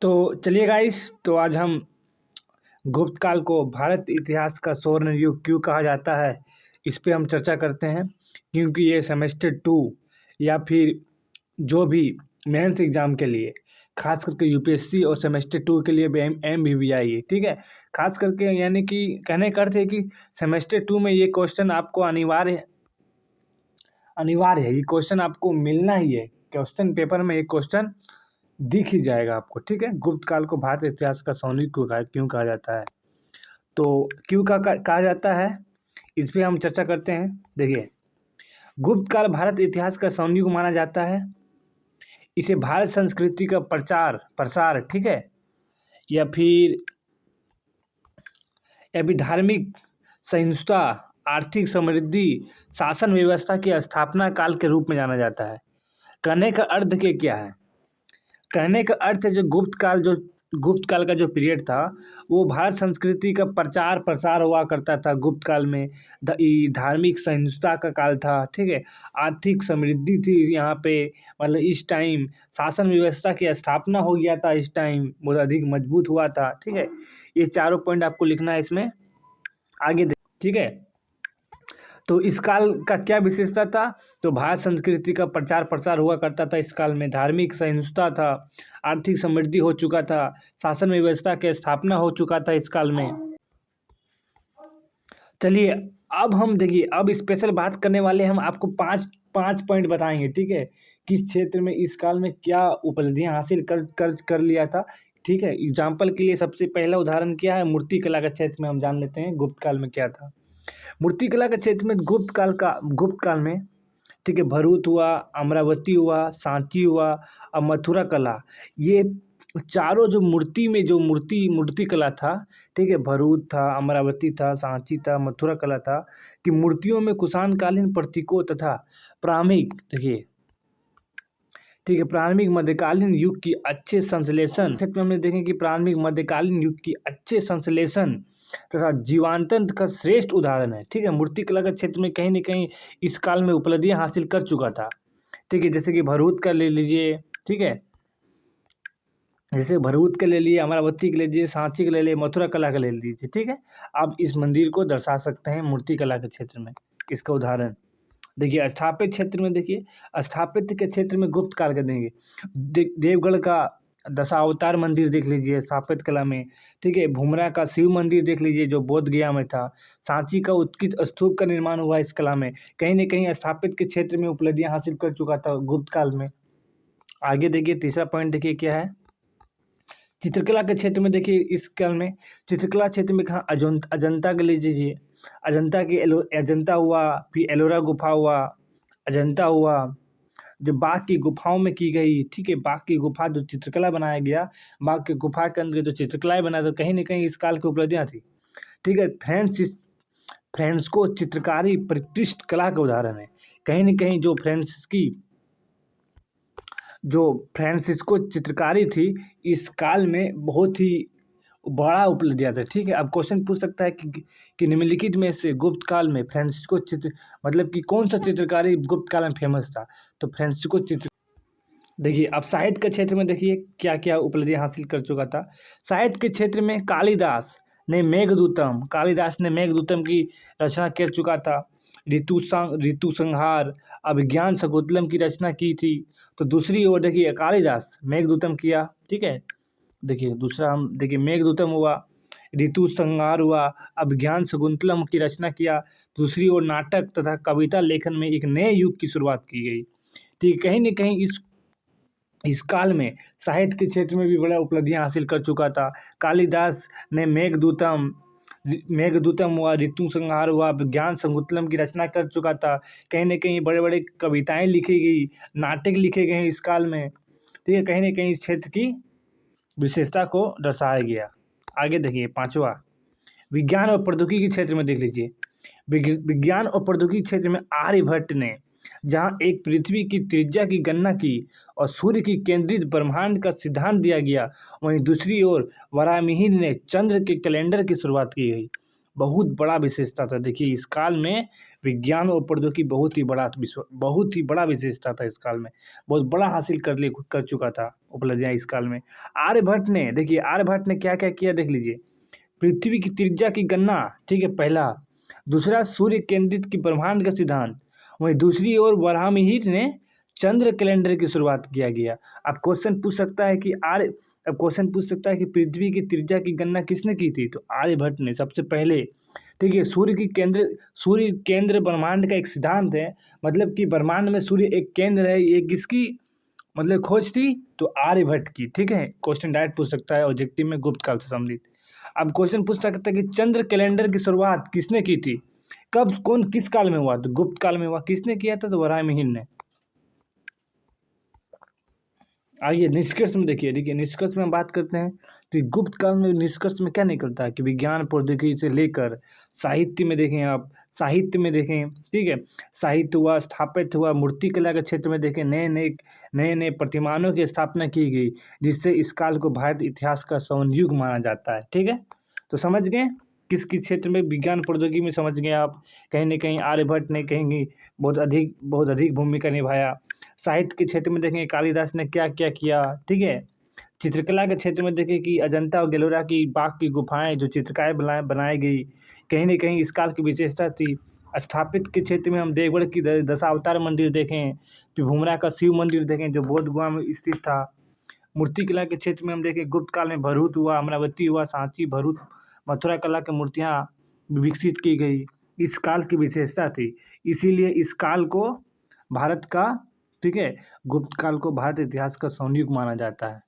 तो चलिए गाइस, तो आज हम गुप्त काल को भारत इतिहास का स्वर्ण युग क्यों कहा जाता है, इस पे हम चर्चा करते हैं। क्योंकि ये सेमेस्टर 2 या फिर जो भी मेंस एग्ज़ाम के लिए, खास करके यूपीएससी और सेमेस्टर 2 के लिए भी MBBI है, ठीक है। खास करके यानी कि कहने का अर्थ है कि सेमेस्टर 2 में ये क्वेश्चन आपको अनिवार्य है, ये क्वेश्चन आपको मिलना ही है। क्वेश्चन पेपर में ये क्वेश्चन दिख ही जाएगा आपको, ठीक है। गुप्त काल को भारत इतिहास का स्वर्ण युग क्यों कहा जाता है, तो क्यों कहा जाता है, इस पे हम चर्चा करते हैं। देखिए, गुप्त काल भारत इतिहास का स्वर्ण युग माना जाता है। इसे भारत संस्कृति का प्रचार प्रसार, ठीक है, या फिर धार्मिक सहिष्णुता, आर्थिक समृद्धि, शासन व्यवस्था की स्थापना काल के रूप में जाना जाता है। कहने का अर्थ के क्या है, कहने का अर्थ है जो गुप्त काल का जो पीरियड था, वो भारत संस्कृति का प्रचार प्रसार हुआ करता था। गुप्त काल में धार्मिक सहिष्णुता का काल था, ठीक है। आर्थिक समृद्धि थी यहाँ पे, मतलब इस टाइम शासन व्यवस्था की स्थापना हो गया था, इस टाइम बहुत अधिक मजबूत हुआ था, ठीक है। ये चारों पॉइंट आपको लिखना है इसमें, आगे ठीक है। तो इस काल का क्या विशेषता था, तो भारत संस्कृति का प्रचार प्रसार हुआ करता था इस काल में, धार्मिक सहिष्णुता था, आर्थिक समृद्धि हो चुका था, शासन व्यवस्था की स्थापना हो चुका था इस काल में। चलिए अब हम देखिए, अब स्पेशल बात करने वाले हम आपको पाँच पॉइंट बताएंगे, ठीक है। किस क्षेत्र में इस काल में क्या उपलब्धियां हासिल कर लिया था, ठीक है। एग्जाम्पल के लिए सबसे पहला उदाहरण क्या है, मूर्ति कला के क्षेत्र में हम जान लेते हैं गुप्त काल में क्या था। मूर्ति कला के क्षेत्र में गुप्त काल में, ठीक है, भरूच हुआ, अमरावती हुआ, सांची हुआ और मथुरा कला, ये चारों जो मूर्ति कला था, ठीक है, भरूच था, अमरावती था, सांची था, मथुरा कला था, कि मूर्तियों में कुषाण कालीन प्रतीकों तथा प्रारंभिक, देखिए, ठीक है, प्रारंभिक मध्यकालीन युग की अच्छे संश्लेषण क्षेत्र में हमने देखें कि प्रारंभिक मध्यकालीन युग की अच्छे संश्लेषण तथा जीवांतन का श्रेष्ठ उदाहरण है, ठीक है। मूर्ति कला के क्षेत्र में कहीं न कहीं इस काल में उपलब्धियां हासिल कर चुका था, ठीक है। जैसे कि भरूच का ले लीजिए, ठीक है, जैसे भरूच का ले लिए, अमरावती का ले लीजिए, सांची का ले लिए, मथुरा कला का ले लीजिए, ठीक है। आप इस मंदिर को दर्शा सकते हैं मूर्ति कला के क्षेत्र में, इसका उदाहरण। देखिए स्थापित क्षेत्र में, देखिए स्थापित के क्षेत्र में गुप्त काल का देंगे, देवगढ़ का दशावतार मंदिर देख लीजिए स्थापित कला में, ठीक है। भूमरा का शिव मंदिर देख लीजिए जो बोध गया में था। सांची का उत्कृष्ट स्तूप का निर्माण हुआ इस कला में, कहीं न कहीं स्थापित के क्षेत्र में उपलब्धियां हासिल कर चुका था गुप्त काल में। आगे देखिए, तीसरा पॉइंट देखिए क्या है, चित्रकला के क्षेत्र में। देखिए इस काल में चित्रकला क्षेत्र में कहाँ, अजंता के ले लीजिए, अजंता हुआ, फिर एलोरा गुफा हुआ, अजंता हुआ, जो बाघ की गुफाओं में की गई, ठीक है। बाघ की गुफा जो चित्रकला बनाया गया, बाघ की गुफा के अंदर जो चित्रकलाएं बना, तो कहीं न कहीं इस काल की उपलब्धियां थी, ठीक है। फ्रेंड्स को चित्रकारी प्रतिष्ठ कला का उदाहरण है, कहीं न कहीं जो फ्रांसिस्को चित्रकारी थी इस काल में बहुत ही बड़ा उपलब्धियां था, ठीक है। अब क्वेश्चन पूछ सकता है कि निम्नलिखित में से गुप्त काल में फ्रांसिस्को चित्र, मतलब कि कौन सा चित्रकारी गुप्त काल में फेमस था, तो फ्रांसिस्को चित्र। देखिए अब साहित्य के क्षेत्र में देखिए क्या क्या उपलब्धियां हासिल कर चुका था। साहित्य के क्षेत्र में कालिदास ने मेघदूतम की रचना कर चुका था। ऋतु संहार, अभिज्ञान शकुंतलम की रचना की थी। तो दूसरी ओर देखिए कालिदास मेघदूतम किया, ठीक है। देखिए दूसरा हम देखिए मेघदूतम हुआ, ऋतु संहार हुआ, अभिज्ञान शकुंतलम की रचना किया। दूसरी ओर नाटक तथा कविता लेखन में एक नए युग की शुरुआत की गई, ठीक। कहीं न कहीं इस काल में साहित्य के क्षेत्र में भी बड़ा उपलब्धियां हासिल कर चुका था। कालिदास ने मेघदूतम हुआ, ऋतु संहार हुआ, विज्ञान शकुंतलम की रचना कर चुका था। कहीं न कहीं बड़े बड़े कविताएं लिखी गई, नाटक लिखे गए इस काल में, ठीक है। कहीं न कहीं इस क्षेत्र की विशेषता को दर्शाया गया। आगे देखिए पांचवा, विज्ञान और प्रौद्योगिकी के क्षेत्र में देख लीजिए। विज्ञान और प्रौद्योगिकी क्षेत्र में आर्यभट्ट ने जहाँ एक पृथ्वी की त्रिज्या की गणना की और सूर्य की केंद्रित ब्रह्मांड का सिद्धांत दिया गया, वहीं दूसरी ओर वराहमिहिर ने चंद्र के कैलेंडर की शुरुआत की गई। बहुत बड़ा विशेषता था। देखिए इस काल में विज्ञान और प्रौद्योगिकी बहुत ही बड़ा विशेषता था इस काल में, बहुत बड़ा हासिल कर चुका था उपलब्धियाँ इस काल में। आर्यभट्ट ने क्या क्या किया देख लीजिए। पृथ्वी की त्रिज्या की गणना, ठीक है, पहला। दूसरा, सूर्य केंद्रित की ब्रह्मांड का सिद्धांत। वहीं दूसरी ओर वराहमिहिर ने चंद्र कैलेंडर की शुरुआत किया गया। अब क्वेश्चन पूछ सकता है कि पृथ्वी की त्रिज्या की गणना किसने की थी? तो आर्यभट्ट ने सबसे पहले। ठीक है, सूर्य केंद्र ब्रह्मांड का एक सिद्धांत है, मतलब कि ब्रह्मांड में सूर्य एक केंद्र है, ये किसकी मतलब खोज थी? तो आर्यभट्ट की। ठीक है, क्वेश्चन डायरेक्ट पूछ सकता है ऑब्जेक्टिव में गुप्त काल से संबंधित। अब क्वेश्चन पूछ सकता है कि चंद्र कैलेंडर की शुरुआत किसने की थी? कब, कौन, किस काल में हुआ? तो गुप्त काल में हुआ। किसने किया था? तो वराहमिहिर ने। आइए निष्कर्ष में देखिए निष्कर्ष में हम बात करते हैं तो गुप्त काल में निष्कर्ष में क्या निकलता है कि विज्ञान प्रौद्योगिकी से लेकर साहित्य में देखें आप, ठीक है, साहित्य हुआ, स्थापत्य हुआ, मूर्ति कला के क्षेत्र में देखें, नए नए प्रतिमानों की स्थापना की गई, जिससे इस काल को भारत इतिहास का स्वर्ण युग माना जाता है। ठीक है, तो समझ गए किस किस क्षेत्र में विज्ञान प्रौद्योगिकी में, समझ गए आप। कहीं न कहीं आर्यभट्ट ने कहीं बहुत अधिक भूमिका निभाया। साहित्य के क्षेत्र में देखें कालिदास ने क्या क्या किया। ठीक है, चित्रकला के क्षेत्र में देखें कि अजंता और एलोरा की बाघ की गुफाएं जो चित्रकारी बनाई गई, कहीं न कहीं इस काल की विशेषता थी। स्थापित के क्षेत्र में हम देवगढ़ की दशावतार मंदिर देखें, फिर भूमरा का शिव मंदिर देखें जो बोध गया में स्थित था। मूर्ति कला के क्षेत्र में हम देखें गुप्त काल में भरूच हुआ, अमरावती हुआ, सांची, भरूच, मथुरा कला की मूर्तियाँ विकसित की गई। इस काल की विशेषता थी, इसीलिए इस काल को भारत का, ठीक है, गुप्त काल को भारत इतिहास का स्वर्ण युग माना जाता है।